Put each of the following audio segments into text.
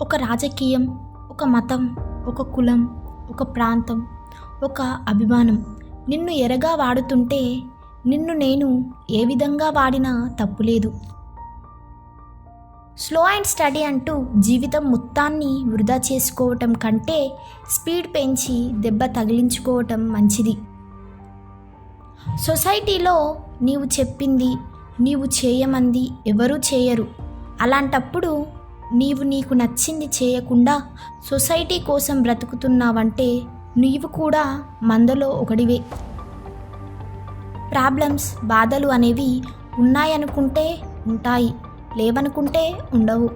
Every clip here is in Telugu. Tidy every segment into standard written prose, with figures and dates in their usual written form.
ఒక రాజకీయం, ఒక మతం, ఒక కులం, ఒక ప్రాంతం, ఒక అభిమానం నిన్ను ఎరగా వాడుతుంటే నిన్ను నేను ఏ విధంగా వాడినా తప్పులేదు. స్లో అండ్ స్టడీ అంటూ జీవితం మొత్తాన్ని వృధా చేసుకోవటం కంటే స్పీడ్ పెంచి దెబ్బ తగిలించుకోవటం మంచిది. సొసైటీలో నీవు చెప్పింది, నీవు చేయమంది ఎవరూ చేయరు. అలాంటప్పుడు నీకు నచ్చింది చేయకుండా సొసైటీ కోసం బ్రతుకుతున్నావంటే నీవు కూడా మందలో ఒకడివే. ప్రాబ్లమ్స్, బాధలు అనేవి ఉన్నాయనుకుంటే ఉంటాయి, లేవనుకుంటే ఉండవు.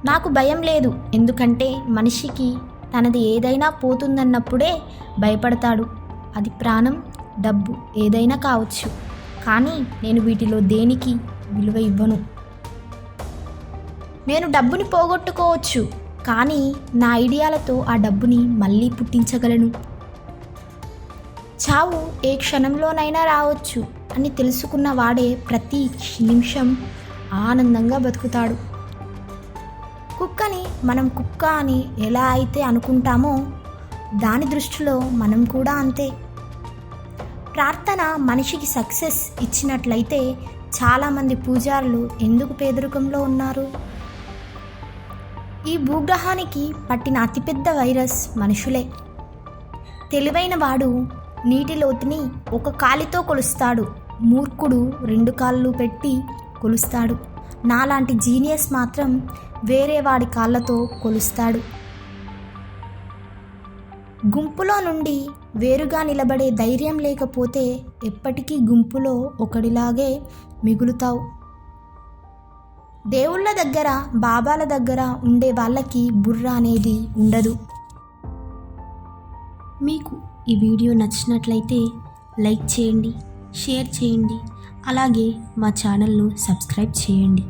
నాకు భయం లేదు, ఎందుకంటే మనిషికి తనది ఏదైనా పోతుందన్నప్పుడే భయపడతాడు. అది ప్రాణం, డబ్బు ఏదైనా కావచ్చు. కానీ నేను వీటిలో దేనికి విలువ ఇవ్వను. నేను డబ్బుని పోగొట్టుకోవచ్చు, కానీ నా ఐడియాలతో ఆ డబ్బుని మళ్ళీ పుట్టించగలను. చావు ఏ క్షణంలోనైనా రావచ్చు అని తెలుసుకున్న వాడే ప్రతి నిమిషం ఆనందంగా బతుకుతాడు. కుక్కని మనం కుక్క అని ఎలా అయితే అనుకుంటామో దాని దృష్టిలో మనం కూడా అంతే. ప్రార్థన మనిషికి సక్సెస్ ఇచ్చినట్లయితే చాలామంది పూజారులు ఎందుకు పేదరికంలో ఉన్నారు? ఈ భూగ్రహానికి పట్టిన అతిపెద్ద వైరస్ మనుషులే. తెలివైన వాడు నీటి లోతుని ఒక కాలితో కొలుస్తాడు, మూర్ఖుడు 2 కాళ్ళు పెట్టి కొలుస్తాడు. నాలాంటి జీనియస్ మాత్రం వేరే వాడి కాళ్ళతో కొలుస్తాడు. గుంపులో నుండి వేరుగా నిలబడే ధైర్యం లేకపోతే ఎప్పటికీ గుంపులో ఒకడిలాగే మిగులుతావు. దేవుళ్ళ దగ్గర, బాబాల దగ్గర ఉండే వాళ్ళకి బుర్ర అనేది ఉండదు. మీకు ఈ వీడియో నచ్చినట్లయితే లైక్ చేయండి, షేర్ చేయండి, అలాగే మా ఛానల్ను సబ్స్క్రైబ్ చేయండి.